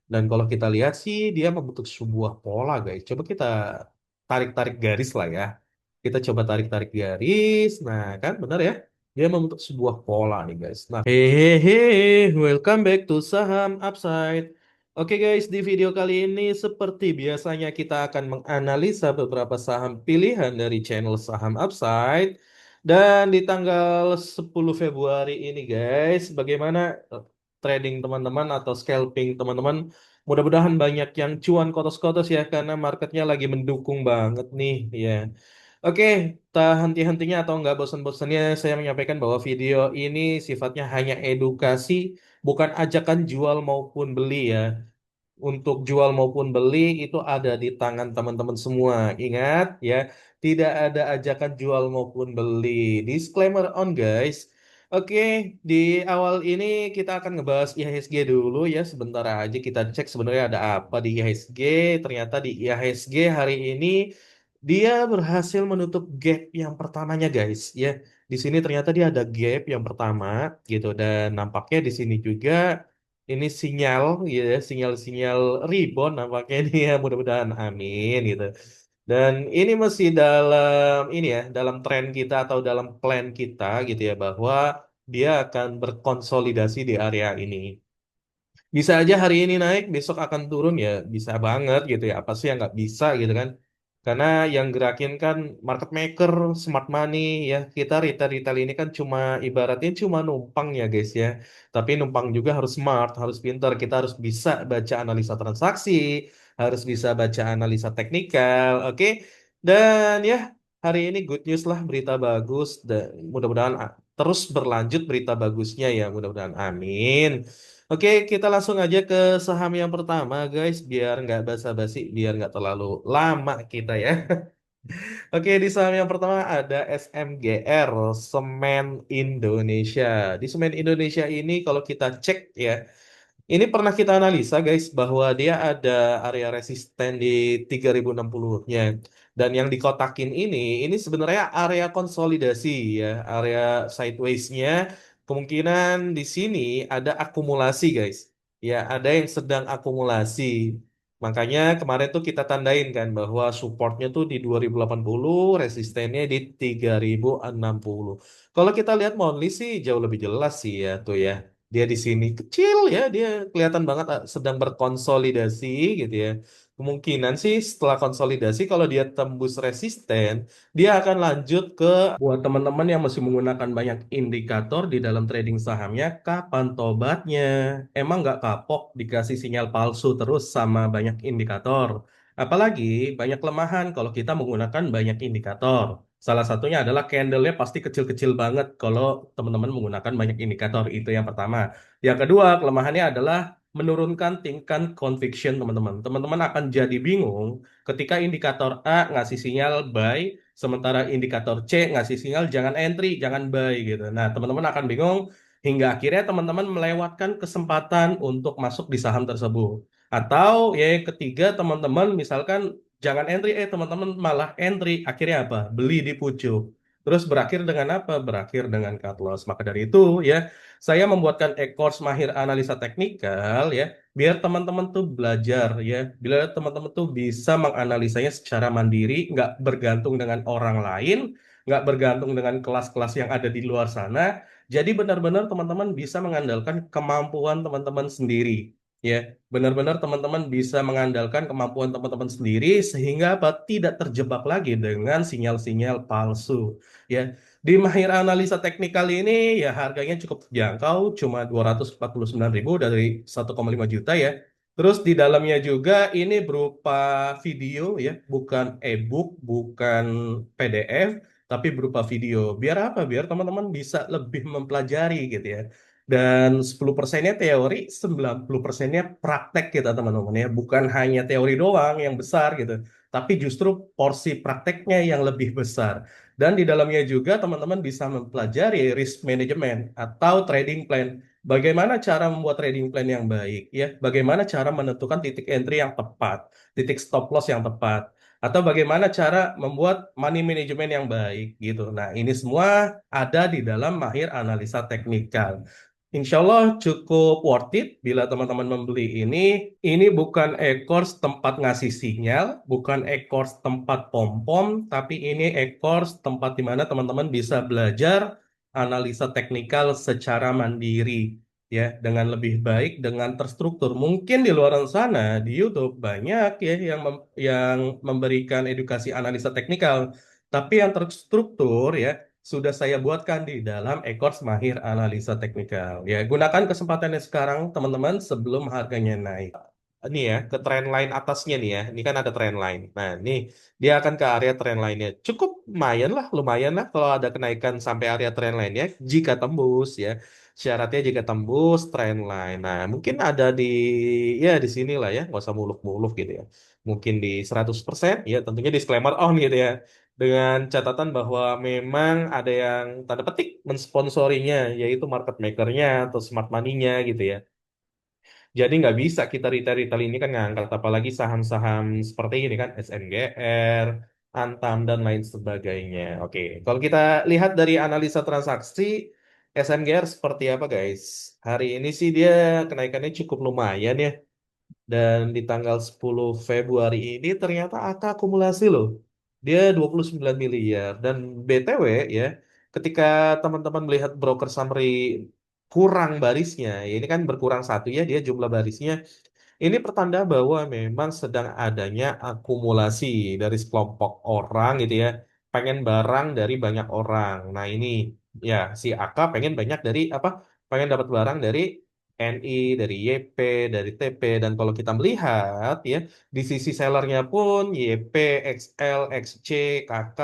Dan kalau kita lihat sih dia membentuk sebuah pola guys. Coba kita tarik-tarik garis lah ya. Kita coba tarik-tarik garis. Nah kan benar ya. Dia membentuk sebuah pola nih guys. Nah, hehehe, welcome back to Saham Upside. Oke guys, di video kali ini seperti biasanya kita akan menganalisa beberapa saham pilihan dari channel Saham Upside. Dan di tanggal 10 Februari ini guys, bagaimana trading teman-teman atau scalping teman-teman? Mudah-mudahan banyak yang cuan kotos-kotos ya, karena marketnya lagi mendukung banget nih ya. Oke, tak henti-hentinya atau nggak bosan-bosannya saya menyampaikan bahwa video ini sifatnya hanya edukasi, bukan ajakan jual maupun beli ya. Untuk jual maupun beli itu ada di tangan teman-teman semua. Ingat ya, tidak ada ajakan jual maupun beli. Disclaimer on guys. Oke, di awal ini kita akan ngebahas IHSG dulu ya. Sebentar aja kita cek sebenarnya ada apa di IHSG. Ternyata di IHSG hari ini dia berhasil menutup gap yang pertamanya guys ya. Di sini ternyata dia ada gap yang pertama gitu, dan nampaknya di sini juga ini sinyal gitu ya, sinyal-sinyal rebound nampaknya ini ya, mudah-mudahan amin gitu. Dan ini masih dalam ini ya, dalam tren kita atau dalam plan kita gitu ya, bahwa dia akan berkonsolidasi di area ini. Bisa aja hari ini naik, besok akan turun ya, bisa banget gitu ya. Apa sih yang nggak bisa gitu kan? Karena yang gerakin kan market maker, smart money ya. Kita retail-retail ini kan cuma ibaratnya cuma numpang ya guys ya. Tapi numpang juga harus smart, harus pintar. Kita harus bisa baca analisa transaksi, harus bisa baca analisa teknikal, oke? Dan ya, hari ini good news lah, berita bagus. Dan mudah-mudahan terus berlanjut berita bagusnya ya, mudah-mudahan amin. Oke, kita langsung aja ke saham yang pertama, guys. Biar nggak basa-basi, biar nggak terlalu lama kita ya. Oke, di saham yang pertama ada SMGR, Semen Indonesia. Di Semen Indonesia ini kalau kita cek ya, ini pernah kita analisa guys bahwa dia ada area resisten di 3060-nya. Dan yang dikotakin ini sebenarnya area konsolidasi ya, area sideways-nya. Kemungkinan di sini ada akumulasi guys. Ya, ada yang sedang akumulasi. Makanya kemarin tuh kita tandain kan bahwa supportnya tuh di 2080, resistennya di 3060. Kalau kita lihat monthly sih jauh lebih jelas sih ya tuh ya. Dia di sini kecil ya, dia kelihatan banget sedang berkonsolidasi gitu ya. Kemungkinan sih setelah konsolidasi kalau dia tembus resisten, dia akan lanjut ke, buat teman-teman yang masih menggunakan banyak indikator di dalam trading sahamnya, kapan tobatnya? Emang nggak kapok dikasih sinyal palsu terus sama banyak indikator? Apalagi banyak kelemahan kalau kita menggunakan banyak indikator. Salah satunya adalah candle-nya pasti kecil-kecil banget kalau teman-teman menggunakan banyak indikator. Itu yang pertama. Yang kedua, kelemahannya adalah menurunkan tingkat conviction teman-teman. Teman-teman akan jadi bingung ketika indikator A ngasih sinyal buy, sementara indikator C ngasih sinyal jangan entry, jangan buy gitu. Nah, teman-teman akan bingung hingga akhirnya teman-teman melewatkan kesempatan untuk masuk di saham tersebut. Atau ya yang ketiga, teman-teman misalkan jangan entry, teman-teman malah entry, akhirnya apa? Beli di pucuk. Terus berakhir dengan apa? Berakhir dengan cut loss. Maka dari itu ya, saya membuatkan e-course mahir analisa teknikal ya, biar teman-teman tuh belajar ya, bila teman-teman tuh bisa menganalisanya secara mandiri, nggak bergantung dengan orang lain, nggak bergantung dengan kelas-kelas yang ada di luar sana. Jadi benar-benar teman-teman bisa mengandalkan kemampuan teman-teman sendiri. Ya, benar-benar teman-teman bisa mengandalkan kemampuan teman-teman sendiri sehingga apa? Tidak terjebak lagi dengan sinyal-sinyal palsu. Ya, di Mahir Analisa Teknikal ini ya harganya cukup terjangkau, cuma 249.000 dari 1,5 juta ya. Terus di dalamnya juga ini berupa video ya, bukan e-book, bukan PDF, tapi berupa video. Biar apa? Biar teman-teman bisa lebih mempelajari gitu ya. Dan 10%-nya teori, 90%-nya praktek kita teman-teman ya. Bukan hanya teori doang yang besar gitu, tapi justru porsi prakteknya yang lebih besar. Dan di dalamnya juga teman-teman bisa mempelajari risk management atau trading plan. Bagaimana cara membuat trading plan yang baik ya? Bagaimana cara menentukan titik entry yang tepat, titik stop loss yang tepat, atau bagaimana cara membuat money management yang baik gitu. Nah, ini semua ada di dalam Mahir Analisa Teknikal. Insya Allah cukup worth it bila teman-teman membeli ini. Ini bukan e-course tempat ngasih sinyal, bukan e-course tempat pom-pom, tapi ini e-course tempat di mana teman-teman bisa belajar analisa teknikal secara mandiri, ya, dengan lebih baik, dengan terstruktur. Mungkin di luar sana di YouTube banyak ya yang memberikan edukasi analisa teknikal, tapi yang terstruktur ya sudah saya buatkan di dalam e-course Mahir Analisa Teknikal. Ya, gunakan kesempatannya sekarang, teman-teman, sebelum harganya naik. Ini ya, ke trendline atasnya nih ya. Ini kan ada trendline. Nah, nih dia akan ke area trendline-nya. Cukup lumayan lah kalau ada kenaikan sampai area trendline ya. Jika tembus ya. Syaratnya jika tembus trendline. Nah, mungkin ada ya di sini lah ya, nggak usah muluk-muluk gitu ya. Mungkin di 100% ya, tentunya disclaimer on gitu ya, dengan catatan bahwa memang ada yang tanda petik mensponsorinya, yaitu market makernya atau smart money-nya gitu ya. Jadi nggak bisa kita retail-retail ini kan ngangkat, apalagi saham-saham seperti ini kan, SMGR, Antam, dan lain sebagainya. Oke, kalau kita lihat dari analisa transaksi, SMGR seperti apa guys? Hari ini sih dia kenaikannya cukup lumayan ya. Dan di tanggal 10 Februari ini ternyata angka akumulasi loh. Dia 29 miliar. Dan BTW ya, ketika teman-teman melihat broker summary kurang barisnya, ya ini kan berkurang satu ya dia jumlah barisnya. Ini pertanda bahwa memang sedang adanya akumulasi dari sekelompok orang gitu ya. Pengen barang dari banyak orang. Nah ini ya si AK pengen banyak dari apa? Pengen dapat barang dari NI, dari YP, dari TP. Dan kalau kita melihat ya di sisi sellernya pun YP, XL, XC, KK,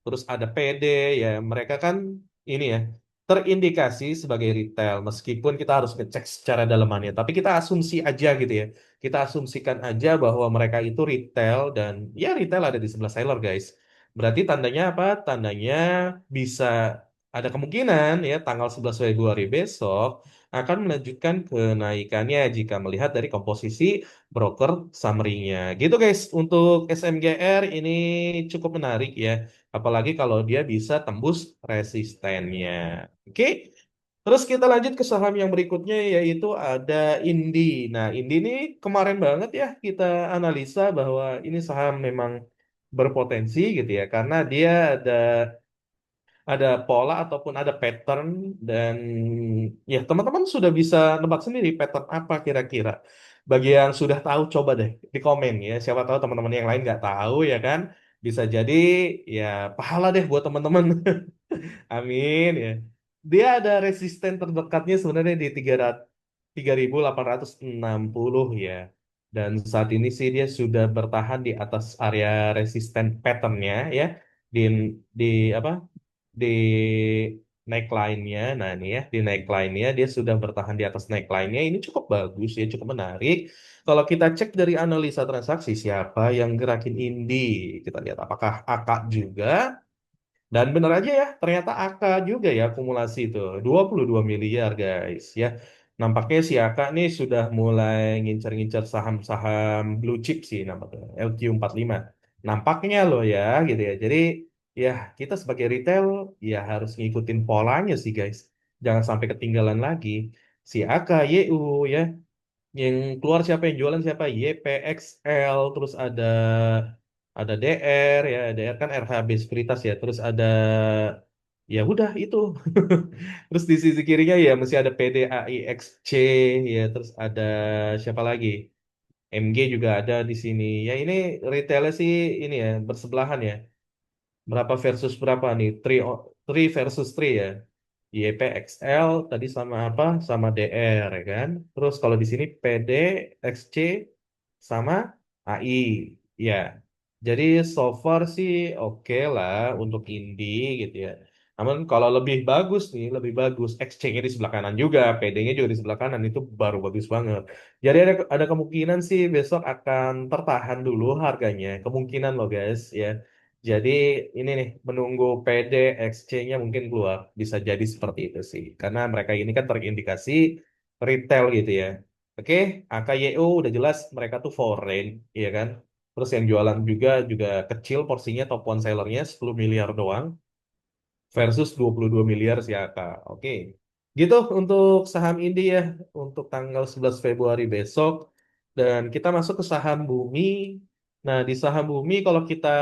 terus ada PD ya. Mereka kan ini ya terindikasi sebagai retail meskipun kita harus ngecek secara dalamannya, tapi kita asumsi aja gitu ya, kita asumsikan aja bahwa mereka itu retail, dan ya retail ada di sebelah seller guys. Berarti tandanya apa? Tandanya bisa ada kemungkinan ya tanggal 11 Februari besok akan melanjutkan kenaikannya jika melihat dari komposisi broker summary-nya gitu guys. Untuk SMGR ini cukup menarik ya, apalagi kalau dia bisa tembus resistennya. Oke, terus kita lanjut ke saham yang berikutnya yaitu ada Indi. Nah, Indi ini kemarin banget ya kita analisa bahwa ini saham memang berpotensi gitu ya, karena dia ada pola ataupun ada pattern, dan ya teman-teman sudah bisa nebak sendiri pattern apa kira-kira. Bagi yang sudah tahu coba deh di komen ya. Siapa tahu teman-teman yang lain nggak tahu ya kan. Bisa jadi ya pahala deh buat teman-teman. Amin ya. Dia ada resisten terdekatnya sebenarnya di 3.860 ya. Dan saat ini sih dia sudah bertahan di atas area resisten patternnya ya. Di di apa? Di neckline-nya. Nah, ini ya, di neckline-nya dia sudah bertahan di atas neckline-nya. Ini cukup bagus ya, cukup menarik. Kalau kita cek dari analisa transaksi, siapa yang gerakin Indi? Kita lihat apakah AK juga. Dan benar aja ya, ternyata AK juga ya akumulasi itu 22 miliar guys ya. Nampaknya si AK nih sudah mulai ngincar-ngincar saham-saham blue chip sih nampaknya, LQ45. Nampaknya loh ya gitu ya. Jadi ya kita sebagai retail ya harus ngikutin polanya sih guys. Jangan sampai ketinggalan lagi. Si AK, YU ya, yang keluar siapa, yang jualan siapa, YPXL, terus ada DR ya, DR kan RHB Sekuritas ya, terus ada ya udah itu. Terus di sisi kirinya ya masih ada PDAIXC ya, terus ada siapa lagi, MG juga ada di sini ya. Ini retailnya sih ini ya bersebelahan ya, berapa versus berapa nih, 3 versus 3 ya. YPXL tadi sama apa? Sama DR ya kan. Terus kalau di sini PD, XC sama AI. Ya. Jadi so far sih oke lah untuk indie gitu ya. Namun kalau lebih bagus nih, lebih bagus XC-nya di sebelah kanan juga, PD-nya juga di sebelah kanan, itu baru bagus banget. Jadi ada kemungkinan sih besok akan tertahan dulu harganya. Kemungkinan loh guys ya. Jadi ini nih menunggu PD XC-nya mungkin keluar, bisa jadi seperti itu sih. Karena mereka ini kan terindikasi retail gitu ya. Oke, AKYU udah jelas mereka tuh foreign, ya kan? Terus yang jualan juga kecil porsinya, top one sellernya 10 miliar doang versus 22 miliar si AK. Oke. Gitu untuk saham ini ya, untuk tanggal 11 Februari besok. Dan kita masuk ke saham bumi. Nah, di saham bumi kalau kita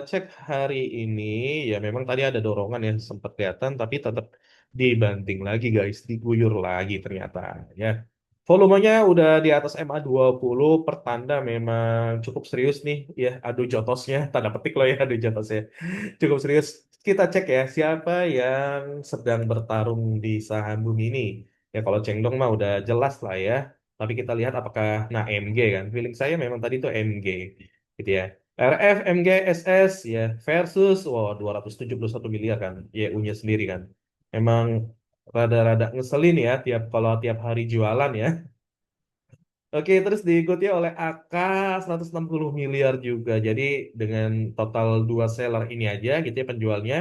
cek hari ini, ya memang tadi ada dorongan ya, sempat kelihatan, tapi tetap dibanting lagi guys, diguyur lagi ternyata ya. Volumenya udah di atas MA20, pertanda memang cukup serius nih ya, adu jotosnya, tanda petik loh ya, adu jotosnya. Cukup serius. Kita cek ya, siapa yang sedang bertarung di saham bumi ini. Ya kalau Cengdong mah udah jelas lah ya. Tapi kita lihat apakah, nah MG kan. Feeling saya memang tadi itu MG. Gitu ya. RF, MG, SS ya versus, wah 271 miliar kan. YU-nya sendiri kan. Memang rada-rada ngeselin ya tiap kalau tiap hari jualan ya. Oke, terus diikuti oleh AK 160 miliar juga. Jadi dengan total dua seller ini aja gitu ya penjualnya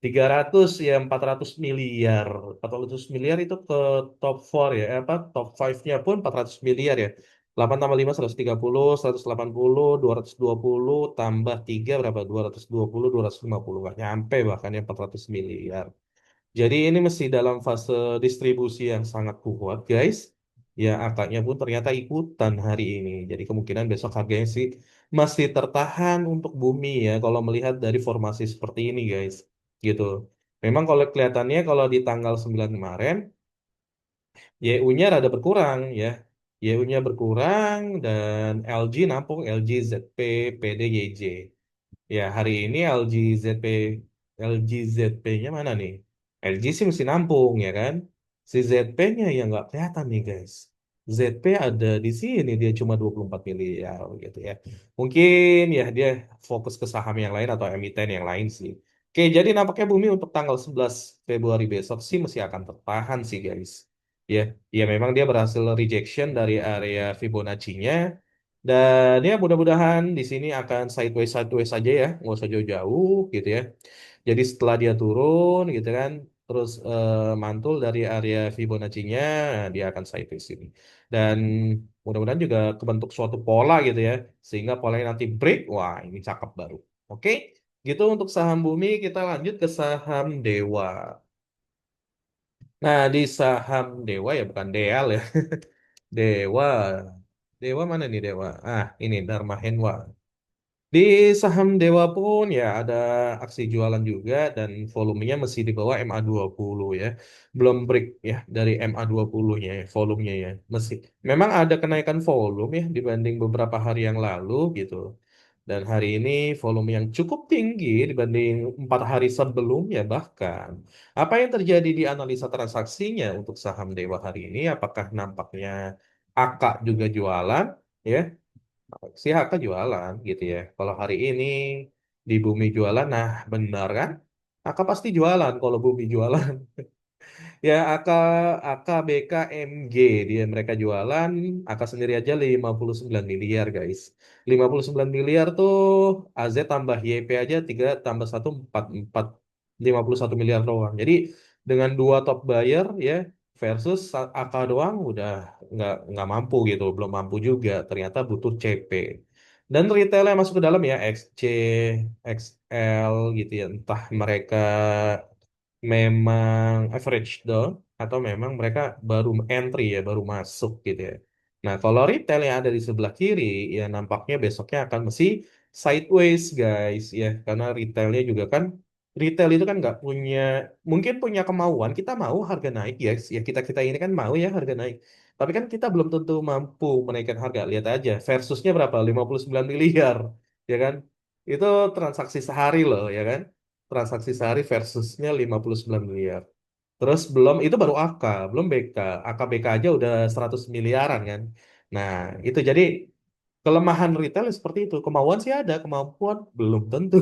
300 ya 400 miliar. 400 miliar itu ke top 4 ya. Apa top 5-nya pun 400 miliar ya. 8 tambah 5 130, 180, 220 tambah 3 berapa? 220, 250. Nggak nyampe bahkan ya 400 miliar. Jadi ini masih dalam fase distribusi yang sangat kuat, guys. Ya, akaknya pun ternyata ikutan hari ini. Jadi kemungkinan besok harganya sih masih tertahan untuk bumi ya. Kalau melihat dari formasi seperti ini, guys. Gitu. Memang kalau kelihatannya kalau di tanggal 9 kemarin, YU-nya rada berkurang ya. YU-nya berkurang dan LG nampung LG ZP PD YJ. Ya, hari ini LG ZP-nya mana nih? LG sih mesti nampung ya kan? Si ZP-nya yang nggak kelihatan nih guys. ZP ada di sini dia cuma 24 miliar gitu ya. Mungkin ya dia fokus ke saham yang lain atau emiten yang lain sih. Oke, jadi nampaknya bumi untuk tanggal 11 Februari besok sih masih akan tertahan sih guys. Ya, ya memang dia berhasil rejection dari area Fibonacci-nya dan ya mudah-mudahan di sini akan sideways sideways saja ya, nggak usah jauh-jauh gitu ya. Jadi setelah dia turun gitu kan, terus mantul dari area Fibonacci-nya, dia akan sideways ini. Dan mudah-mudahan juga kebentuk suatu pola gitu ya, sehingga polanya nanti break, wah ini cakep baru. Oke, gitu untuk saham bumi kita lanjut ke saham dewa. Nah di saham dewa ya bukan DL ya, dewa. Dewa mana nih Dewa? Ah, ini Dharma Henwa. Di saham Dewa pun ya ada aksi jualan juga dan volumenya masih di bawah MA20 ya. Belum break ya dari MA20-nya ya, volumenya ya. Masih memang ada kenaikan volume ya dibanding beberapa hari yang lalu gitu. Dan hari ini volume yang cukup tinggi dibanding 4 hari sebelumnya bahkan. Apa yang terjadi di analisa transaksinya untuk saham Dewa hari ini? Apakah nampaknya akak juga jualan? Ya, si Haka jualan gitu ya. Kalau hari ini di Bumi jualan, nah benar kan? Haka pasti jualan kalau Bumi jualan. Ya AKBKMG dia mereka jualan, AK sendiri aja 59 miliar guys. 59 miliar tuh AZ tambah YP aja 3 tambah 1 4 51 miliar doang. Jadi dengan dua top buyer ya versus AK doang udah nggak mampu gitu, belum mampu juga. Ternyata butuh CP. Dan retail yang masuk ke dalam ya XC, XL gitu ya. Entah mereka memang average down atau memang mereka baru entry ya, baru masuk gitu ya. Nah, kalau retail yang ada di sebelah kiri ya nampaknya besoknya akan mesti sideways guys ya, karena retail itu kan nggak punya mungkin punya kemauan kita mau harga naik ya, ya kita kita ini kan mau ya harga naik. Tapi kan kita belum tentu mampu menaikkan harga. Lihat aja versusnya berapa? 59 miliar ya kan? Itu transaksi sehari loh ya kan? Transaksi sehari versusnya 59 miliar. Terus belum itu baru AK, belum BK. AK BK aja udah 100 miliaran kan. Nah, itu jadi kelemahan retail seperti itu. Kemauan sih ada, kemampuan belum tentu.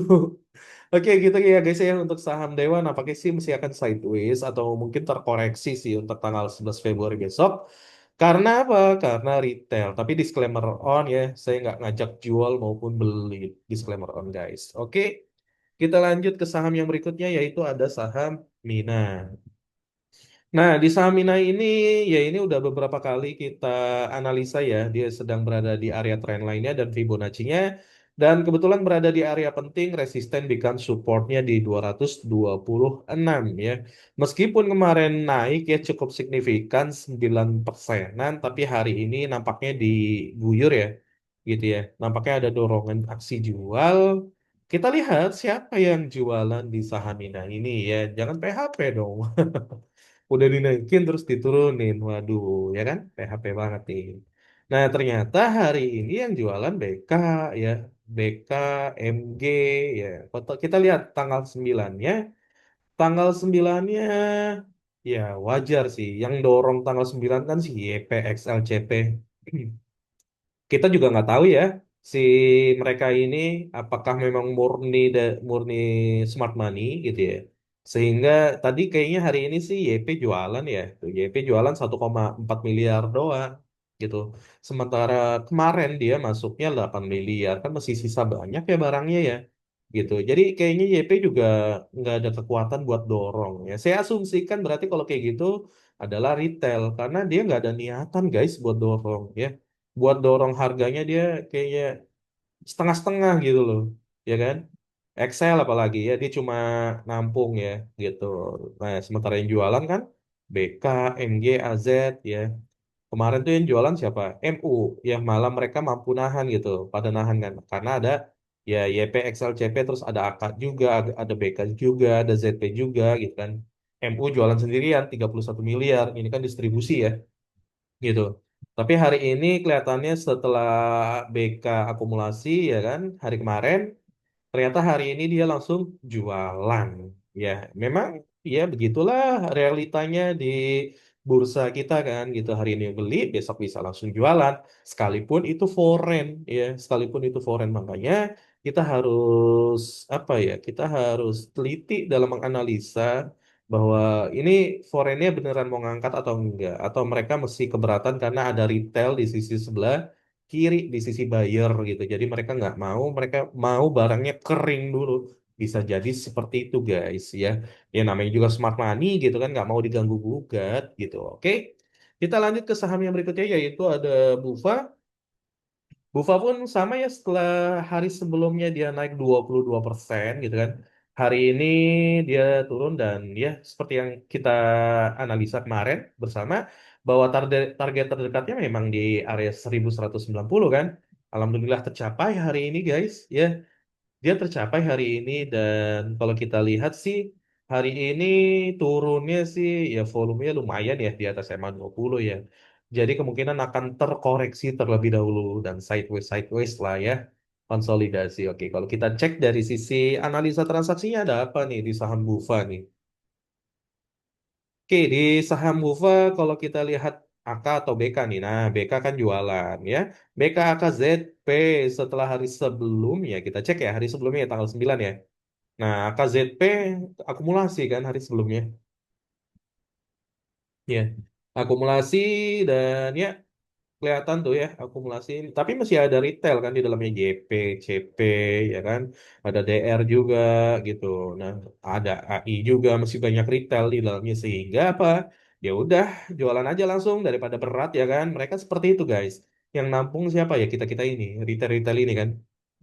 Oke, gitu ya guys ya untuk saham Dewa nampaknya sih masih akan sideways atau mungkin terkoreksi sih untuk tanggal 11 Februari besok. Karena apa? Karena retail. Tapi disclaimer on ya, saya nggak ngajak jual maupun beli. Disclaimer on guys. Oke, kita lanjut ke saham yang berikutnya yaitu ada saham Mina. Nah, di saham Mina ini ya ini udah beberapa kali kita analisa ya, dia sedang berada di area trend lainnya dan Fibonacci-nya Dan kebetulan berada di area penting, resisten bikin supportnya di 226 ya. Meskipun kemarin naik ya cukup signifikan 9 persenan, tapi hari ini nampaknya diguyur ya, gitu ya. Nampaknya ada dorongan aksi jual. Kita lihat siapa yang jualan di saham ini ya. Jangan PHP dong. Udah dinaikin terus diturunin. Waduh, ya kan? PHP banget nih. Nah, ternyata hari ini yang jualan BK ya. BK, MG ya. Foto kita lihat tanggal 9-nya. Tanggal 9-nya ya wajar sih. Yang dorong tanggal 9 kan si YP XLCP. Kita juga nggak tahu ya si mereka ini apakah memang murni smart money gitu ya. Sehingga tadi kayaknya hari ini sih YP jualan ya. Tuh, YP jualan 1,4 miliar doang gitu. Sementara kemarin dia masuknya 8 miliar kan masih sisa banyak ya barangnya ya gitu. Jadi kayaknya YP juga nggak ada kekuatan buat dorong ya. Saya asumsikan berarti kalau kayak gitu adalah retail karena dia nggak ada niatan guys buat dorong ya, buat dorong harganya dia kayaknya setengah-setengah gitu loh, ya kan? Excel apalagi ya dia cuma nampung ya gitu. Nah, sementara yang jualan kan BK, MG, AZ ya. Kemarin tuh yang jualan siapa? MU, yang malah mereka mampu nahan gitu, pada nahan kan. Karena ada ya YP, XL, CP, terus ada AK juga, ada BK juga, ada ZP juga gitu kan. MU jualan sendirian 31 miliar, ini kan distribusi ya gitu. Tapi hari ini kelihatannya setelah BK akumulasi ya kan, hari kemarin ternyata hari ini dia langsung jualan. Ya, memang ya begitulah realitanya di bursa kita kan gitu. Hari ini beli, besok bisa langsung jualan. Sekalipun itu foreign ya, sekalipun itu foreign makanya kita harus apa ya? Kita harus teliti dalam menganalisa bahwa ini foreignnya beneran mau ngangkat atau enggak, atau mereka mesti keberatan karena ada retail di sisi sebelah kiri di sisi buyer gitu. Jadi mereka mau barangnya kering dulu. Bisa jadi seperti itu guys ya. Ya namanya juga smart money gitu kan nggak mau diganggu gugat gitu. Oke. Kita lanjut ke saham yang berikutnya yaitu ada Bufa. Bufa pun sama ya setelah hari sebelumnya dia naik 22% gitu kan. Hari ini dia turun dan ya seperti yang kita analisa kemarin bersama bahwa target target terdekatnya memang di area 1190 kan. Alhamdulillah tercapai hari ini guys ya. Dia tercapai hari ini dan kalau kita lihat sih hari ini turunnya sih ya volumenya lumayan ya di atas EMA 20 ya. Jadi kemungkinan akan terkoreksi terlebih dahulu dan sideways sideways lah ya. Konsolidasi. Oke, kalau kita cek dari sisi analisa transaksinya ada apa nih di saham Bufa nih? Oke, di saham Bufa kalau kita lihat AK atau BK nih. Nah, BK kan jualan ya. BK AKZP setelah hari sebelumnya kita cek ya hari sebelumnya ya, tanggal 9 ya. Nah, KZP akumulasi kan hari sebelumnya. Ya, akumulasi dan ya kelihatan tuh ya akumulasi. Tapi masih ada retail kan di dalamnya JP, CP ya kan. Ada DR juga gitu. Nah, ada AI juga masih banyak retail di dalamnya sehingga apa? Ya udah jualan aja langsung daripada berat ya kan. Mereka seperti itu guys. Yang nampung siapa ya kita-kita ini, retail-retail ini kan.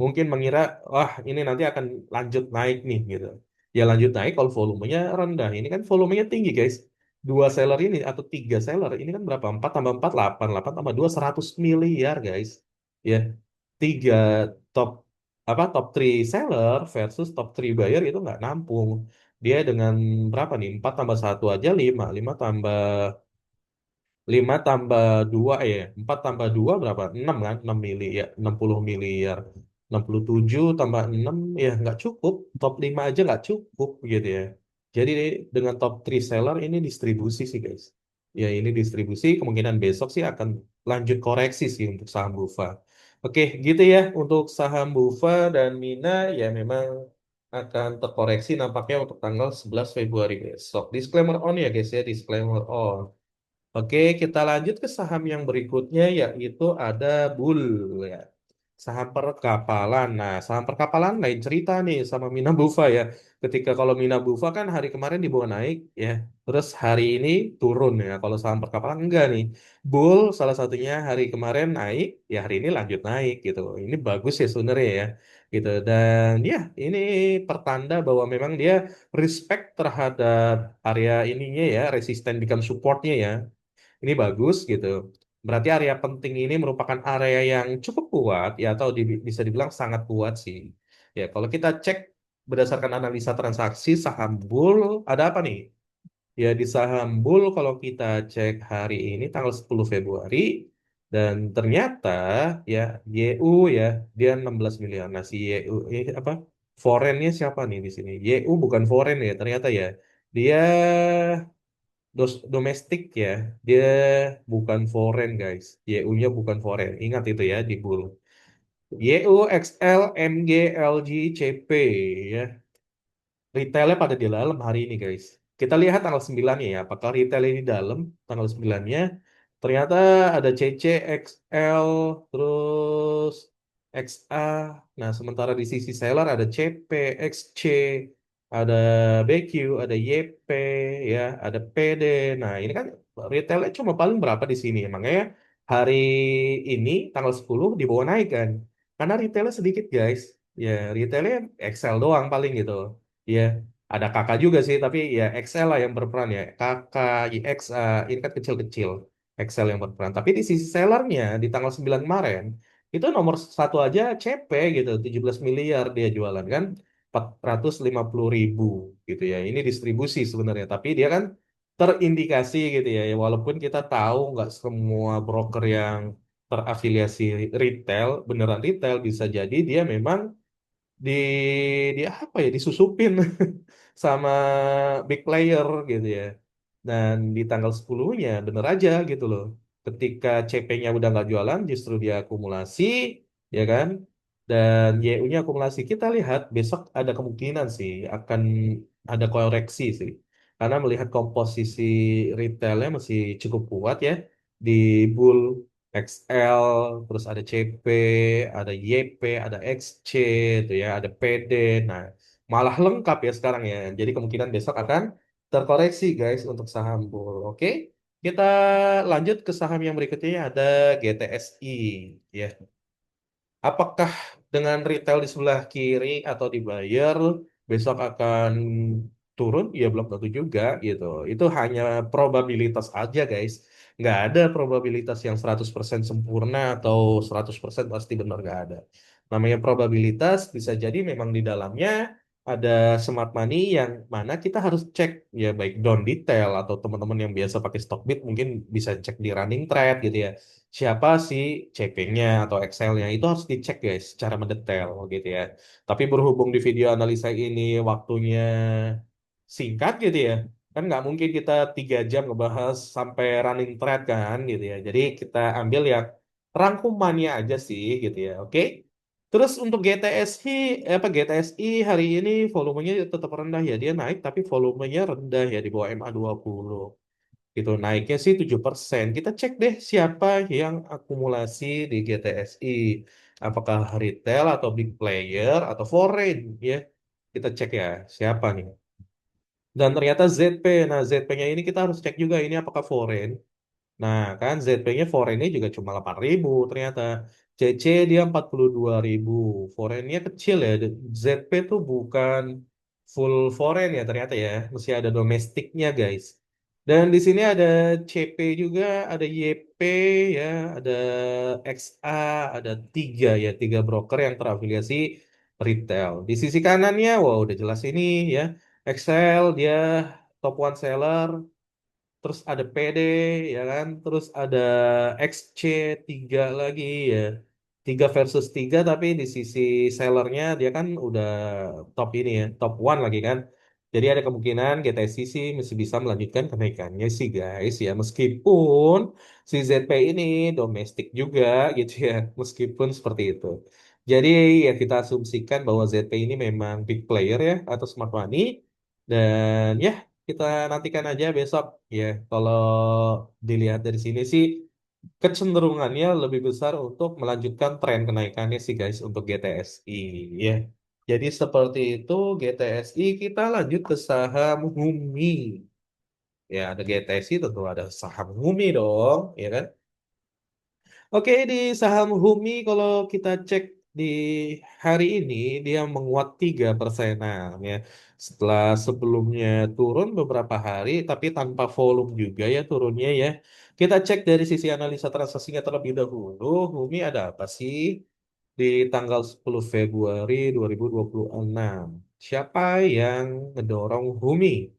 Mungkin mengira wah ini nanti akan lanjut naik nih gitu. Ya lanjut naik kalau volumenya rendah. Ini kan volumenya tinggi guys, dua seller ini atau tiga seller ini kan berapa? 4 tambah 4 8 8 tambah 2 100 miliar guys. Ya, tiga top top 3 seller versus top 3 buyer itu nggak nampung. Dia dengan berapa nih? 4 tambah satu aja 5 5 tambah 5 tambah 2 ya. 4 tambah 2 berapa? 6 kan? 6 miliar, ya, 60 miliar. 67 tambah 6 ya nggak cukup. Top 5 aja nggak cukup gitu ya. Jadi dengan top 3 seller ini distribusi sih guys. Ya ini distribusi kemungkinan besok sih akan lanjut koreksi sih untuk saham Bufa. Oke, gitu ya untuk saham Bufa dan Mina ya memang akan terkoreksi nampaknya untuk tanggal 11 Februari besok. Disclaimer on ya guys ya, disclaimer on. Oke, kita lanjut ke saham yang berikutnya yaitu ada Bull ya. Saham perkapalan. Nah, saham perkapalan lain cerita nih sama Mina Bufa ya. Ketika kalau Mina Bufa kan hari kemarin dibawa naik ya, terus hari ini turun ya. Kalau saham perkapalan enggak nih. Bull salah satunya hari kemarin naik, ya hari ini lanjut naik gitu. Ini bagus ya sebenarnya ya. Gitu. Dan ya, ini pertanda bahwa memang dia respect terhadap area ininya ya, resisten become supportnya ya. Ini bagus gitu. Berarti area penting ini merupakan area yang cukup kuat ya atau bisa dibilang sangat kuat sih. Ya, kalau kita cek berdasarkan analisa transaksi saham bull ada apa nih? Ya di saham bull kalau kita cek hari ini tanggal 10 Februari dan ternyata ya YU ya dia 16 miliar. Nah si YU ini apa? Foreignnya siapa nih di sini? YU bukan foreign ya ternyata ya. Dia domestik ya, dia bukan foreign guys. YU-nya bukan foreign. Ingat itu ya di bull. YU, XL, MG, LG, CP ya. Retailnya pada di dalam hari ini guys. Kita lihat tanggal 9 ya. Apakah retail ini di dalam tanggal 9-nya? Ternyata ada CC, XL, terus XA. Nah, sementara di sisi seller ada CP, XC, ada BQ, ada YP, ya, ada PD. Nah, ini kan retailnya cuma paling berapa di sini. Makanya hari ini tanggal 10 dibawa naik kan. Karena retailnya sedikit guys. Ya, retailnya XL doang paling gitu. Ya, ada kakak juga sih, tapi ya XL lah yang berperan ya. Kakak, IXA, ini kan kecil-kecil. Excel yang berperan. Tapi di sisi sellernya di tanggal 9 kemarin itu nomor satu aja CP gitu, 17 miliar dia jualan kan, 450 ribu gitu ya. Ini distribusi sebenarnya, tapi dia kan terindikasi gitu ya. Ya, walaupun kita tahu nggak semua broker yang terafiliasi retail, beneran retail bisa jadi dia memang di dia apa ya disusupin sama big player gitu ya. Dan di tanggal 10-nya bener aja gitu loh. Ketika CP-nya udah nggak jualan justru dia akumulasi ya kan. Dan YU-nya akumulasi kita lihat besok ada kemungkinan sih akan ada koreksi sih. Karena melihat komposisi retailnya masih cukup kuat ya di Bull XL, terus ada CP, ada YP, ada XC, itu ya, ada PD. Nah, malah lengkap ya sekarang ya. Jadi kemungkinan besok akan terkoreksi guys untuk saham bull. Oke, kita lanjut ke saham yang berikutnya ada GTSI. Ya, apakah dengan retail di sebelah kiri atau dibayar besok akan turun? Ya belum tentu juga gitu. Itu hanya probabilitas aja guys. Nggak ada probabilitas yang 100% sempurna atau 100% pasti benar nggak ada. Namanya probabilitas bisa jadi memang di dalamnya ada smart money yang mana kita harus cek ya baik down detail atau teman-teman yang biasa pakai Stockbit mungkin bisa cek di running trade gitu ya siapa sih CP-nya atau Excel-nya itu harus dicek guys secara mendetail gitu ya. Tapi berhubung di video analisa ini waktunya singkat gitu ya, kan nggak mungkin kita 3 jam ngebahas sampai running thread kan gitu ya. Jadi kita ambil yang rangkumannya aja sih gitu ya, oke? Terus untuk GTSI, GTSI hari ini volumenya tetap rendah ya. Dia naik tapi volumenya rendah ya di bawah MA20 gitu naiknya sih 7%. Kita cek deh siapa yang akumulasi di GTSI. Apakah retail atau big player atau foreign ya. Kita cek ya siapa nih. Dan ternyata ZP. Nah, ZP-nya ini kita harus cek juga ini apakah foreign. Nah, kan ZP-nya foreignnya juga cuma 8.000 ternyata. CC dia 42.000. Foreignnya kecil ya. ZP tuh bukan full foreign ya ternyata ya. Masih ada domestiknya guys. Dan di sini ada CP juga, ada YP ya, ada XA, ada tiga broker yang terafiliasi retail. Di sisi kanannya, wow udah jelas ini ya. Excel dia top one seller, terus ada PD ya kan terus ada XC tiga lagi ya 3 versus 3 tapi di sisi sellernya dia kan udah top ini ya top one lagi kan jadi ada kemungkinan GTC sih masih bisa melanjutkan kenaikannya sih guys ya meskipun si ZP ini domestik juga gitu ya meskipun seperti itu jadi ya kita asumsikan bahwa ZP ini memang big player ya atau smart money dan ya kita nantikan aja besok ya. Kalau dilihat dari sini sih kecenderungannya lebih besar untuk melanjutkan tren kenaikannya sih guys untuk GTSI ya. Jadi seperti itu GTSI kita lanjut ke saham Humi. Ya ada GTSI tentu ada saham Humi dong, ya kan? Oke, di saham Humi kalau kita cek di hari ini dia menguat 3%-an ya. Setelah sebelumnya turun beberapa hari tapi tanpa volume juga ya turunnya ya. Kita cek dari sisi analisa transaksinya terlebih dahulu. Humi ada apa sih di tanggal 10 Februari 2026? Siapa yang ngedorong Humi?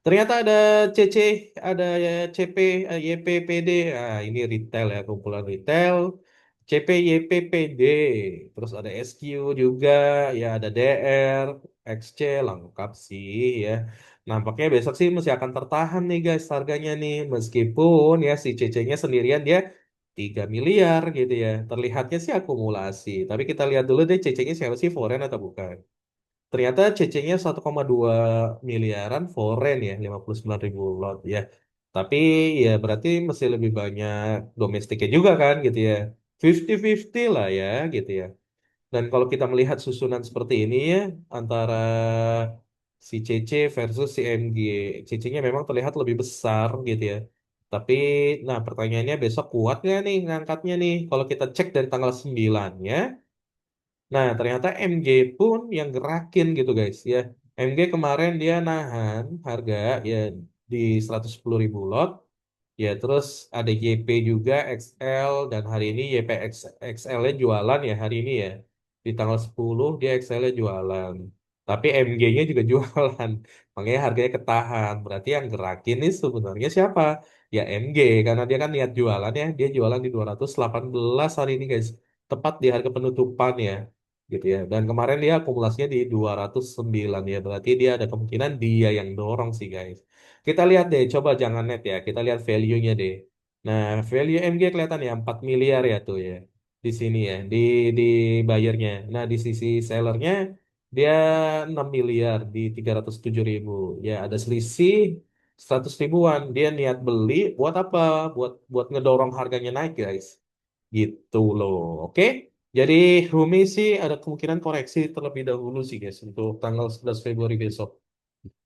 Ternyata ada CC, ada ya CP, YPPD. Ah, ini retail ya, kumpulan retail. CP, YPPD. Terus ada SQ juga, ya ada DR, XC, lengkap sih ya. Nampaknya besok sih masih akan tertahan nih guys harganya nih. Meskipun ya si CC-nya sendirian dia 3 miliar gitu ya. Terlihatnya sih akumulasi. Tapi kita lihat dulu deh CC-nya siapa sih, foreign atau bukan. Ternyata CC-nya 1,2 miliaran foreign ya, 59 ribu lot ya. Tapi ya berarti masih lebih banyak domestiknya juga kan gitu ya. 50-50 lah ya gitu ya. Dan kalau kita melihat susunan seperti ini ya, antara si CC versus si MG. CC-nya memang terlihat lebih besar gitu ya. Tapi, nah pertanyaannya besok kuat nggak nih ngangkatnya nih? Kalau kita cek dari tanggal 9-nya, nah, ternyata MG pun yang gerakin gitu guys ya. MG kemarin dia nahan harga ya di 110 ribu lot. Ya, terus ada YP juga XL dan hari ini YP XL-nya jualan ya hari ini ya. Di tanggal 10 dia XL-nya jualan. Tapi MG-nya juga jualan. Makanya harganya ketahan. Berarti yang gerakin ini sebenarnya siapa? Ya MG karena dia kan niat jualan ya. Dia jualan di 218 hari ini guys. Tepat di harga penutupan ya gitu ya. Dan kemarin dia akumulasinya di 209 ya. Berarti dia ada kemungkinan dia yang dorong sih guys. Kita lihat deh, coba jangan net ya. Kita lihat value-nya deh. Nah, value MG kelihatan ya 4 miliar ya tuh ya. Di sini ya, di buyernya. Nah, di sisi sellernya dia 6 miliar di 307 ribu. Ya, ada selisih 100 ribuan. Dia niat beli buat apa? Buat ngedorong harganya naik, guys. Gitu loh. Oke? Jadi Rumi sih ada kemungkinan koreksi terlebih dahulu sih guys untuk tanggal 11 Februari besok.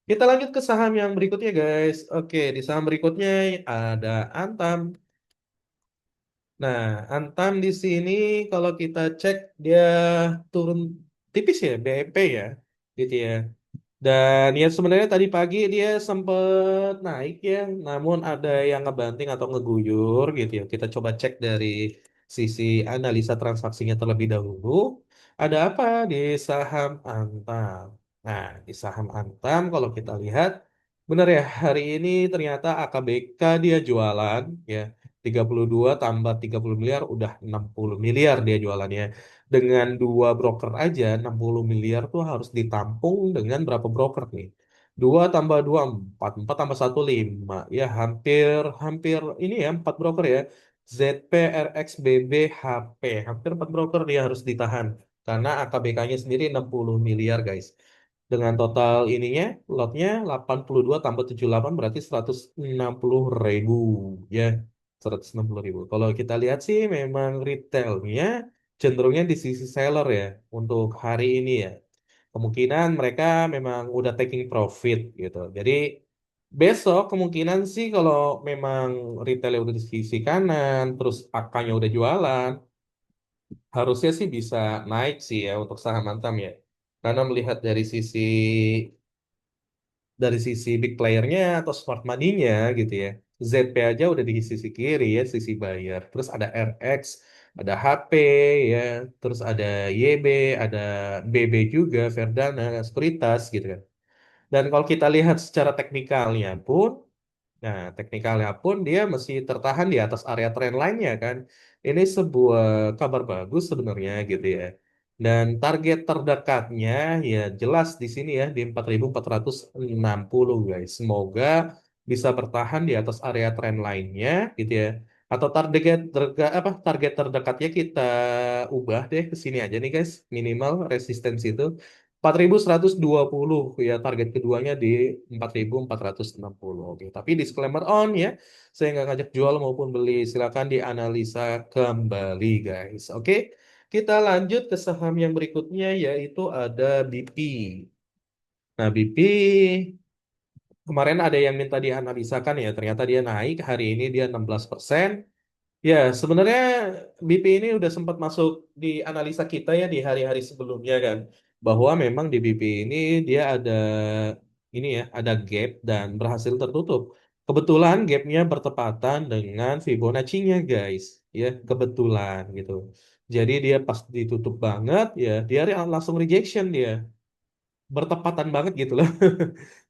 Kita lanjut ke saham yang berikutnya guys. Oke, di saham berikutnya ada Antam. Nah, Antam di sini kalau kita cek dia turun tipis ya, BEP ya, gitu ya. Dan ya sebenarnya tadi pagi dia sempat naik ya, namun ada yang ngebanting atau ngeguyur gitu ya. Kita coba cek dari sisi analisa transaksinya terlebih dahulu. Ada apa di saham Antam? Nah, di saham Antam kalau kita lihat, benar ya, hari ini ternyata AKBK dia jualan ya. 32 tambah 30 miliar udah 60 miliar dia jualannya. Dengan dua broker aja 60 miliar tuh harus ditampung dengan berapa broker nih? 2 tambah 2 4, 4 tambah 1 5. Ya hampir hampir ini ya 4 broker ya. ZP, RX, BB, HP. Hampir 4 broker dia harus ditahan. Karena AKBK-nya sendiri 60 miliar guys. Dengan total ininya, lotnya 82 tambah 78 berarti 160 ribu. Ya, 160 ribu. Kalau kita lihat sih memang retailnya cenderungnya di sisi seller ya untuk hari ini ya. Kemungkinan mereka memang udah taking profit gitu. Jadi besok kemungkinan sih kalau memang retailnya udah di sisi kanan, terus akanya udah jualan, harusnya sih bisa naik sih ya untuk saham Antam ya. Karena melihat dari sisi big playernya atau smart money-nya gitu ya. ZP aja udah di sisi kiri ya, sisi buyer. Terus ada RX, ada HP ya, terus ada YB, ada BB juga, Verdana, Sekuritas gitu kan. Dan kalau kita lihat secara teknikalnya pun, nah, teknikalnya pun dia masih tertahan di atas area trend line-nya kan. Ini sebuah kabar bagus sebenarnya gitu ya. Dan target terdekatnya ya jelas di sini ya di 4.460 guys. Semoga bisa bertahan di atas area trend line-nya gitu ya. Atau target terdekatnya kita ubah deh ke sini aja nih guys. Minimal resistensi itu 4.120 ya, target keduanya di 4.460. Oke, tapi disclaimer on ya, saya nggak ngajak jual maupun beli, silakan dianalisa kembali guys. Oke, kita lanjut ke saham yang berikutnya yaitu ada BP. Nah, BP kemarin ada yang minta dianalisakan ya, ternyata dia naik, hari ini dia 16%. Ya, sebenarnya BP ini udah sempat masuk di analisa kita ya di hari-hari sebelumnya kan, bahwa memang di BP ini dia ada ini ya, ada gap dan berhasil tertutup. Kebetulan gapnya bertepatan dengan Fibonacci-nya guys, ya kebetulan gitu. Jadi dia pas ditutup banget ya, dia langsung rejection dia bertepatan banget gitu loh.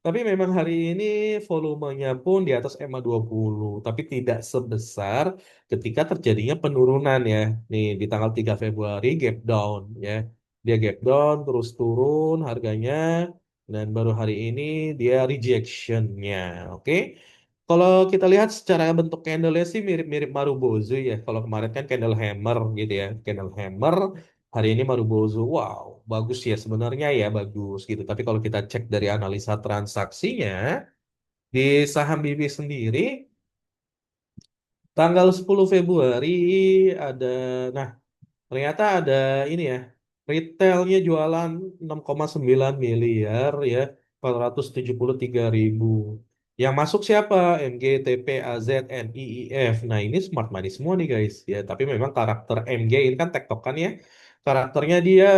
Tapi memang hari ini volumenya pun di atas EMA 20, tapi tidak sebesar ketika terjadinya penurunan ya. Nih di tanggal 3 Februari gap down ya. Dia gap down terus turun harganya dan baru hari ini dia rejectionnya. Oke. Kalau kita lihat secara bentuk candle-nya sih mirip-mirip Marubozu ya. Kalau kemarin kan candle hammer gitu ya. Candle hammer. Hari ini Marubozu, wow, bagus ya sebenarnya ya bagus gitu. Tapi kalau kita cek dari analisa transaksinya di saham BB sendiri, tanggal 10 Februari ada, nah ternyata ada ini ya, retailnya jualan 6,9 miliar ya, 473.000. Yang masuk siapa? MG, TP, AZ, NIIF. Nah ini smart money semua nih guys. Ya, tapi memang karakter MG ini kan tektokan ya. Karakternya dia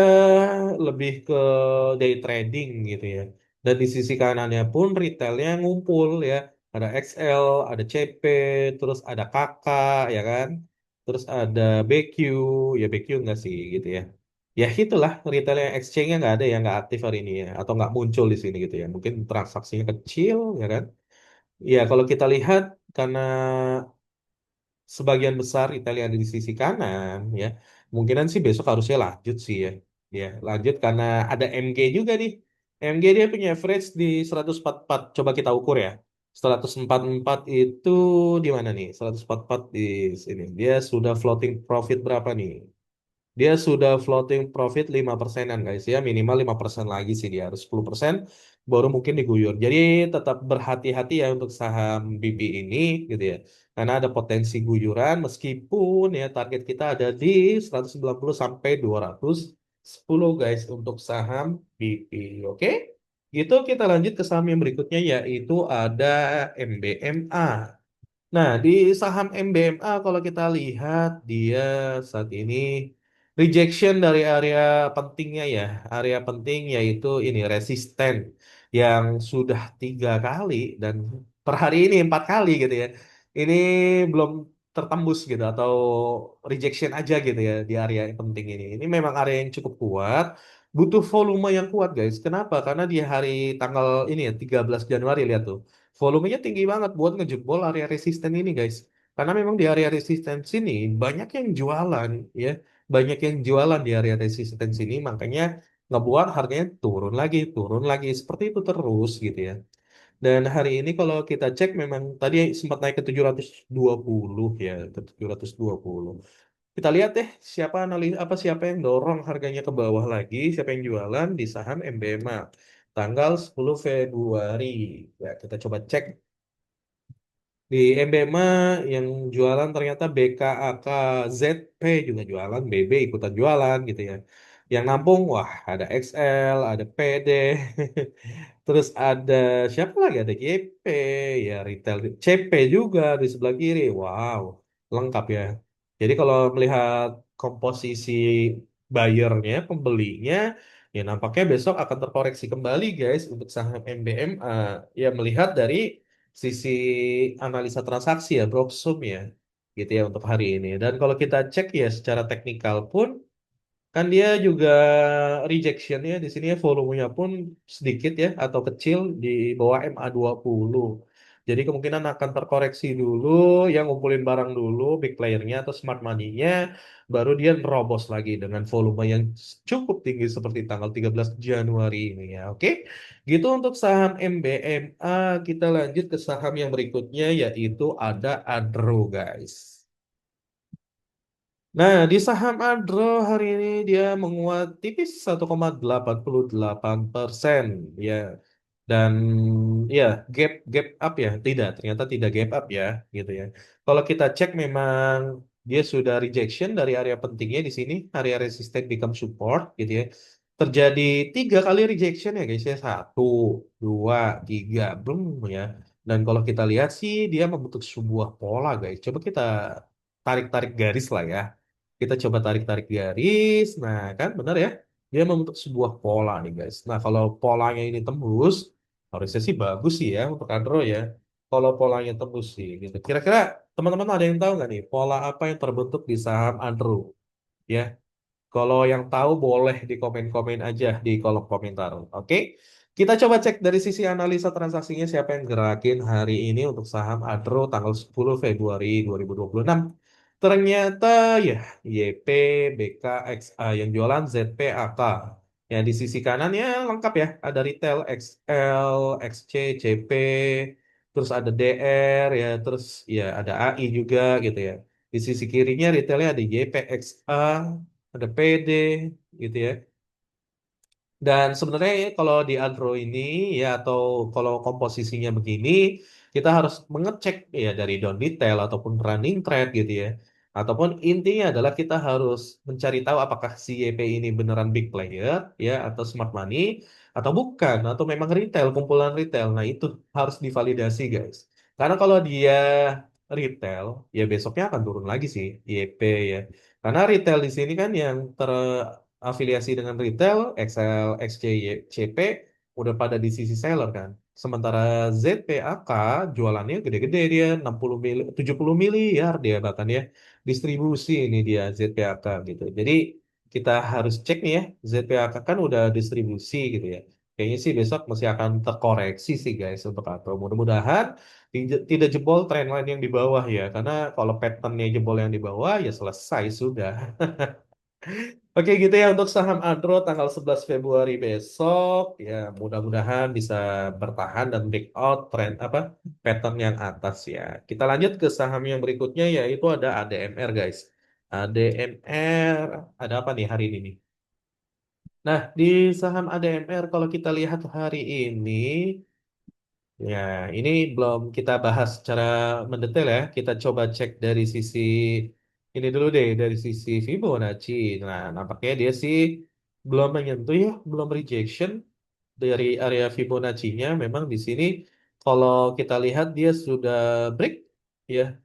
lebih ke day trading gitu ya. Dan di sisi kanannya pun retailnya ngumpul ya. Ada XL, ada CP, terus ada KK ya kan. Terus ada BQ, ya BQ enggak sih gitu ya. Ya itulah retail yang exchange-nya nggak ada yang nggak aktif hari ini ya, atau nggak muncul di sini gitu ya. Mungkin transaksinya kecil ya kan. Ya kalau kita lihat karena sebagian besar Italia ada di sisi kanan ya, kemungkinan sih besok harusnya lanjut sih ya. Ya lanjut karena ada MG juga nih. MG dia punya average di 144. Coba kita ukur ya. 144 itu di mana nih? 144 di sini. Dia sudah floating profit berapa nih? Dia sudah floating profit 5%-an guys ya, minimal 5% lagi sih dia harus 10% baru mungkin diguyur. Jadi tetap berhati-hati ya untuk saham BB ini gitu ya. Karena ada potensi guyuran meskipun ya target kita ada di 190 sampai 210 guys untuk saham BB. Oke? Gitu kita lanjut ke saham yang berikutnya yaitu ada MBMA. Nah, di saham MBMA kalau kita lihat dia saat ini rejection dari area pentingnya ya. Area penting yaitu ini resisten yang sudah 3 kali dan per hari ini 4 kali gitu ya. Ini belum tertembus gitu atau rejection aja gitu ya di area yang penting ini. Ini memang area yang cukup kuat. Butuh volume yang kuat guys. Kenapa? Karena di hari tanggal ini ya 13 Januari lihat tuh. Volumenya tinggi banget buat ngejebol area resisten ini guys. Karena memang di area resisten sini banyak yang jualan ya. Banyak yang jualan di area resisten sini makanya ngebuat harganya turun lagi seperti itu terus gitu ya. Dan hari ini kalau kita cek memang tadi sempat naik ke 720 ya, ke 720. Kita lihat deh siapa analis apa siapa yang dorong harganya ke bawah lagi, siapa yang jualan di saham MBMA tanggal 10 Februari. Ya, kita coba cek di MBMA yang jualan ternyata BKAKZP juga jualan, BB ikutan jualan gitu ya. Yang nampung, wah ada XL, ada PD, terus ada siapa lagi? Ada GP, ya retail, CP juga di sebelah kiri. Wow, lengkap ya. Jadi kalau melihat komposisi buyernya, pembelinya, ya nampaknya besok akan terkoreksi kembali guys untuk saham MBMA. Ya melihat dari sisi analisa transaksi ya, Broksum ya, gitu ya untuk hari ini. Dan kalau kita cek ya secara teknikal pun kan dia juga rejectionnya di sini ya volumenya pun sedikit ya atau kecil di bawah MA 20. Jadi kemungkinan akan terkoreksi dulu, yang ngumpulin barang dulu, big playernya atau smart money-nya, baru dia nerobos lagi dengan volume yang cukup tinggi seperti tanggal 13 Januari ini ya. Oke, gitu untuk saham MBMA. Kita lanjut ke saham yang berikutnya yaitu ada Adro guys. Nah, di saham Adro hari ini dia menguat tipis 1,88%, ya. Dan ya, gap up ya, tidak, ternyata tidak gap up ya, gitu ya. Kalau kita cek memang dia sudah rejection dari area pentingnya di sini, area resistance become support gitu ya. Terjadi 3 kali rejection ya guys ya, 1, 2, 3, belum ya. Dan kalau kita lihat sih dia membentuk sebuah pola guys. Coba kita tarik-tarik garis lah ya. Kita coba tarik-tarik garis. Nah, kan benar ya. Dia membentuk sebuah pola nih guys. Nah, kalau polanya ini tembus, harusnya sih bagus sih ya untuk Andro ya. Kalau polanya tembus sih gitu. Kira-kira teman-teman ada yang tahu nggak nih pola apa yang terbentuk di saham Andro? Ya, kalau yang tahu boleh di komen-komen aja di kolom komentar. Oke, kita coba cek dari sisi analisa transaksinya siapa yang gerakin hari ini untuk saham Adro tanggal 10 Februari 2026. Ternyata ya YP, BKXA yang jualan ZPAK. Ya di sisi kanan ya lengkap ya, ada retail XL, XC, CP, terus ada DR ya, terus ya ada AI juga gitu ya. Di sisi kirinya retailnya ada YPXA, ada PD gitu ya. Dan sebenarnya ya, kalau di Andro ini ya atau kalau komposisinya begini, kita harus mengecek ya dari down detail ataupun running trade gitu ya. Ataupun intinya adalah kita harus mencari tahu apakah si YP ini beneran big player ya atau smart money atau bukan atau memang retail, kumpulan retail. Nah, itu harus divalidasi guys. Karena kalau dia retail ya besoknya akan turun lagi sih YP ya. Karena retail di sini kan yang afiliasi dengan retail, XL, XJ, CP udah pada di sisi seller kan. Sementara ZPAK jualannya gede-gede dia 60 mili, 70 miliar dia bahkan ya. Distribusi ini dia ZPAK gitu. Jadi kita harus cek nih ya, ZPAK kan udah distribusi gitu ya. Kayaknya sih besok masih akan terkoreksi sih guys untuk Atro. Mudah-mudahan tidak jebol trendline yang di bawah ya. Karena kalau patternnya jebol yang di bawah ya selesai sudah. Oke gitu ya untuk saham Adro tanggal 11 Februari besok ya mudah-mudahan bisa bertahan dan breakout trend apa pattern yang atas ya. Kita lanjut ke saham yang berikutnya yaitu ada ADMR guys. ADMR ada apa nih hari ini nih? Nah, di saham ADMR kalau kita lihat hari ini ya, ini belum kita bahas secara mendetail ya. Kita coba cek dari sisi ini dulu deh, dari sisi Fibonacci. Nah, nampaknya dia sih belum menyentuh ya, belum rejection dari area Fibonacci-nya. Memang di sini kalau kita lihat dia sudah break ya,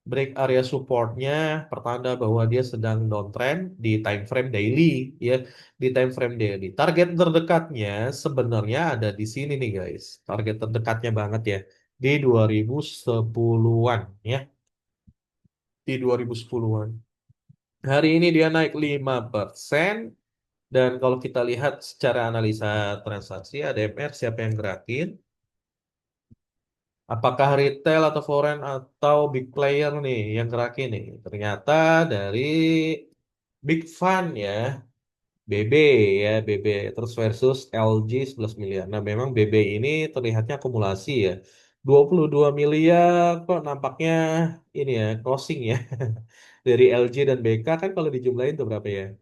break area supportnya, pertanda bahwa dia sedang downtrend di time frame daily ya, di time frame daily. Target terdekatnya sebenarnya ada di sini nih guys. Target terdekatnya banget ya di 2010-an ya, di 2010-an. Hari ini dia naik 5% dan kalau kita lihat secara analisa transaksi ADMR siapa yang gerakin? Apakah retail atau foreign atau big player nih yang gerakin nih? Ternyata dari Big Fun ya, BB ya, BB terus versus LG 11 miliar. Nah, memang BB ini terlihatnya akumulasi ya. 22 miliar kok nampaknya ini ya, crossing ya. Dari LG dan BK kan kalau dijumlahin itu berapa ya?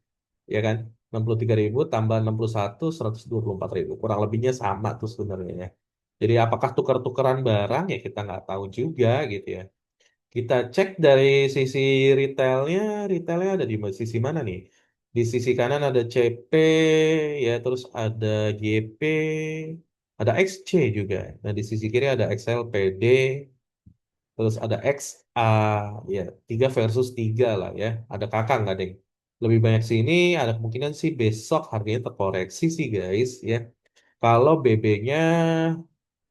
Ya kan? 63.000 tambah 61, 124.000. Kurang lebihnya sama tuh sebenarnya ya. Jadi apakah tukar-tukaran barang ya kita nggak tahu juga gitu ya. Kita cek dari sisi retailnya, retailnya ada di sisi mana nih? Di sisi kanan ada CP, ya terus ada GP, ada XC juga. Nah di sisi kiri ada XLPD, terus ada XA, ya 3 versus 3 lah ya. Ada kakak nggak deng? Lebih banyak sini, ada kemungkinan sih besok harganya terkoreksi sih guys ya. Kalau BB-nya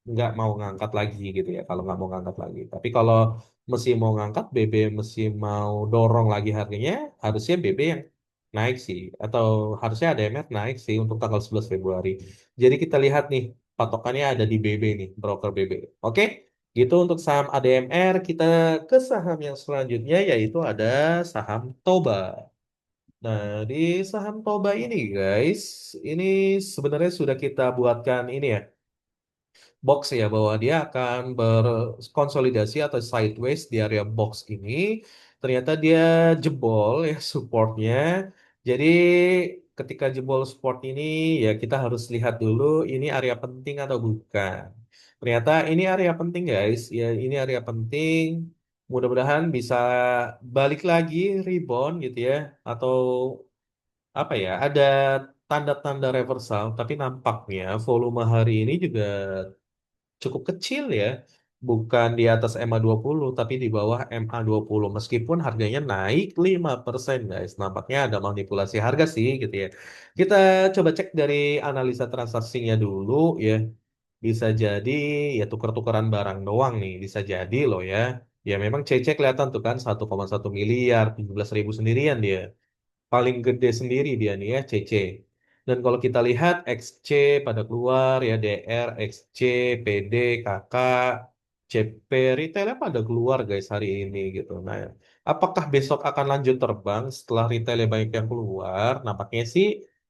nggak mau ngangkat lagi gitu ya kalau nggak mau ngangkat lagi tapi kalau mesti mau ngangkat BB mesti mau dorong lagi harganya harusnya BB yang naik sih atau harusnya ADMR naik sih untuk tanggal 11 Februari jadi kita lihat nih patokannya ada di BB nih broker BB oke gitu untuk saham ADMR kita ke saham yang selanjutnya yaitu ada saham Toba. Nah, di saham Toba ini guys, ini sebenarnya sudah kita buatkan ini ya, box ya bahwa dia akan berkonsolidasi atau sideways di area box ini ternyata dia jebol ya supportnya. Jadi ketika jebol support ini ya kita harus lihat dulu ini area penting atau bukan. Ternyata ini area penting guys, ya ini area penting. Mudah-mudahan bisa balik lagi rebound gitu ya, atau apa ya, ada tanda-tanda reversal. Tapi nampaknya volume hari ini juga cukup kecil ya. Bukan di atas MA20 tapi di bawah MA20 meskipun harganya naik 5% guys. Nampaknya ada manipulasi harga sih gitu ya. Kita coba cek dari analisa transaksinya dulu ya. Bisa jadi ya tuker-tukeran barang doang nih, bisa jadi loh ya. Ya memang CC kelihatan tuh kan 1,1 miliar, 17.000 sendirian dia paling gede sendiri dia nih ya CC. Dan kalau kita lihat XC pada keluar ya, DR, XC, PD, KK, CP, retailnya pada keluar guys hari ini gitu. Nah, apakah besok akan lanjut terbang setelah retailnya banyak yang keluar? Nampaknya sih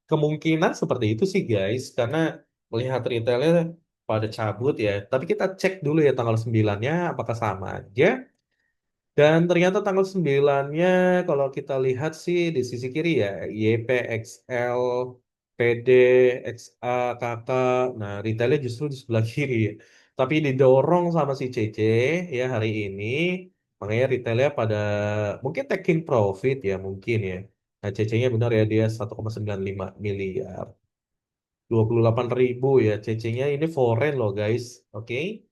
kemungkinan seperti itu sih guys, karena melihat retailnya pada cabut ya. Tapi kita cek dulu ya tanggal 9-nya apakah sama aja. Dan ternyata tanggal 9-nya kalau kita lihat sih di sisi kiri ya, YP, XL, PD, XA, KK. Nah, retailnya justru di sebelah kiri ya. Tapi didorong sama si CC ya hari ini. Makanya retailnya pada mungkin taking profit ya mungkin ya. Nah, CC-nya benar ya dia 1,95 miliar. 28.000 ya. CC-nya ini foreign loh guys. Oke.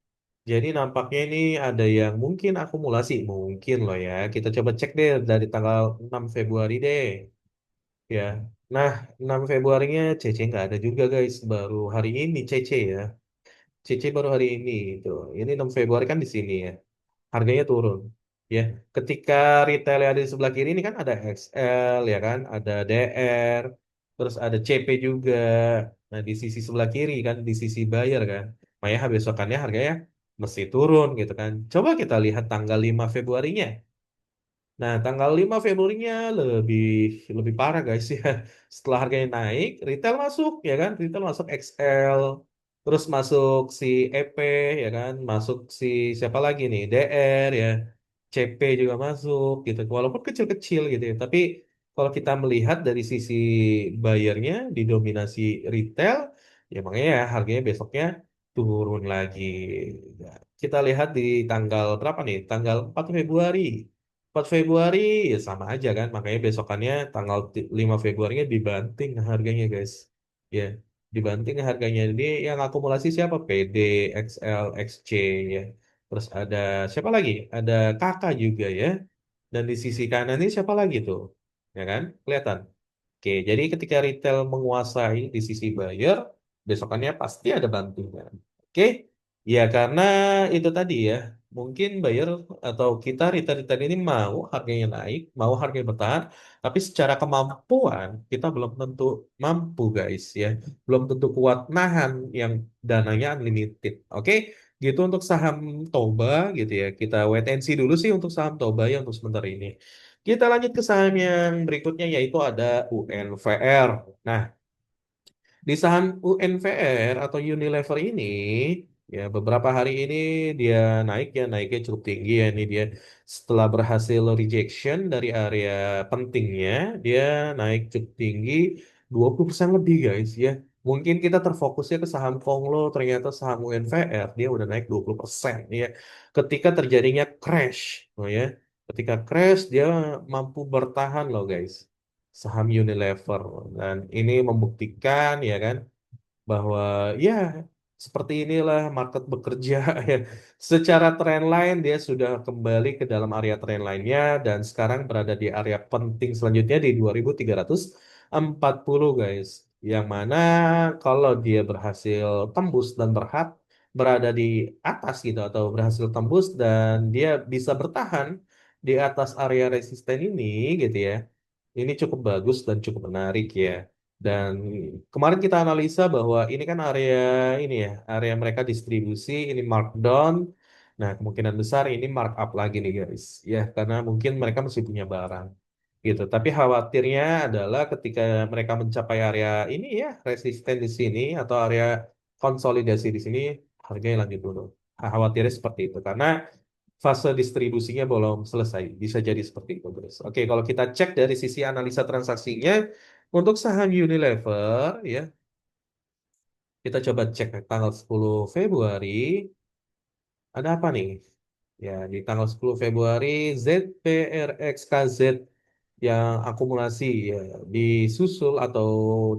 Jadi nampaknya ini ada yang mungkin akumulasi, mungkin loh ya. Kita coba cek deh dari tanggal 6 Februari deh. Ya, nah 6 Februarinya CC nggak ada juga guys, baru hari ini CC ya. CC baru hari ini itu. Ini 6 Februari kan di sini ya. Harganya turun. Ya, ketika retail yang ada di sebelah kiri ini kan ada XL ya kan, ada DR, terus ada CP juga. Nah, di sisi sebelah kiri kan, di sisi buyer kan. Makanya besokannya harganya mesti turun gitu kan. Coba kita lihat tanggal 5 Februarinya. Nah, tanggal 5 Februarinya lebih lebih parah guys ya. Setelah harganya naik, retail masuk ya kan, retail masuk XL, terus masuk si EP ya kan, masuk si siapa lagi nih, DR ya, CP juga masuk gitu. Walaupun kecil-kecil gitu ya, tapi kalau kita melihat dari sisi bayarnya didominasi retail, ya makanya ya harganya besoknya turun lagi. Ya, kita lihat di tanggal berapa nih? Tanggal 4 Februari. 4 Februari ya sama aja kan, makanya besokannya tanggal 5 Februarinya dibanting harganya guys. Ya, dibanting harganya. Ini yang akumulasi siapa? PD, XL, XC ya. Terus ada siapa lagi? Ada kakak juga ya. Dan di sisi kanan ini siapa lagi tuh? Ya kan? Kelihatan. Oke, jadi ketika retail menguasai di sisi buyer, besokannya pasti ada bantuan. Oke, ya karena itu tadi ya, mungkin buyer atau kita retail-retail ini mau harganya naik, mau harganya bertahan, tapi secara kemampuan kita belum tentu mampu guys ya, belum tentu kuat nahan yang dananya unlimited. Oke, gitu untuk saham Toba gitu ya. Kita wait and see dulu sih untuk saham Toba ya untuk sebentar ini. Kita lanjut ke saham yang berikutnya yaitu ada UNVR. Nah, di saham UNVR atau Unilever ini ya beberapa hari ini dia naik ya naiknya cukup tinggi ya ini dia setelah berhasil rejection dari area pentingnya dia naik cukup tinggi 20% lebih guys ya. Mungkin kita terfokusnya ke saham Konglo ternyata saham UNVR dia udah naik 20% ya. Ketika terjadinya crash oh ya. Ketika crash dia mampu bertahan loh guys saham Unilever dan ini membuktikan ya kan bahwa ya seperti inilah market bekerja ya. Secara trendline dia sudah kembali ke dalam area trendline-nya dan sekarang berada di area penting selanjutnya di 2340 guys. Yang mana kalau dia berhasil tembus dan berada di atas gitu atau berhasil tembus dan dia bisa bertahan di atas area resisten ini gitu ya. Ini cukup bagus dan cukup menarik ya. Dan kemarin kita analisa bahwa ini kan area ini ya, area mereka distribusi, ini markdown. Nah, kemungkinan besar ini markup lagi nih guys. Ya, karena mungkin mereka masih punya barang gitu. Tapi khawatirnya adalah ketika mereka mencapai area ini ya, resisten di sini atau area konsolidasi di sini, harganya lanjut turun. Khawatirnya seperti itu karena fase distribusinya belum selesai. Bisa jadi seperti itu, guys. Oke, kalau kita cek dari sisi analisa transaksinya, untuk saham Unilever, ya, kita coba cek tanggal 10 Februari, ada apa nih? Ya, di tanggal 10 Februari, ZPRXKZ yang akumulasi ya, disusul atau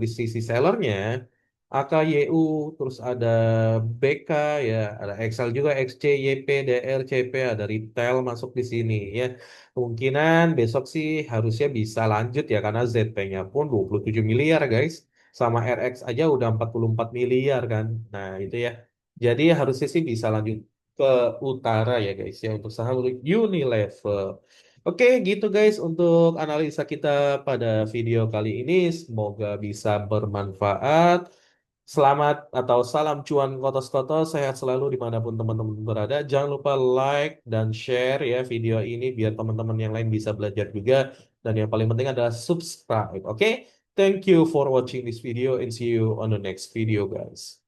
di sisi sellernya AKYU, terus ada BK, ya ada Excel juga, XC, YP, DR, CP, ada retail masuk di sini ya. Kemungkinan besok sih harusnya bisa lanjut ya, karena ZP-nya pun 27 miliar guys, sama RX aja udah 44 miliar kan. Nah itu ya, jadi harusnya sih bisa lanjut ke utara ya guys ya, untuk saham Unilever. Oke, gitu guys untuk analisa kita pada video kali ini. Semoga bisa bermanfaat. Selamat atau salam cuan kotos-kotos, sehat selalu dimanapun teman-teman berada. Jangan lupa like dan share ya video ini biar teman-teman yang lain bisa belajar juga. Dan yang paling penting adalah subscribe. Oke, thank you for watching this video and see you on the next video guys.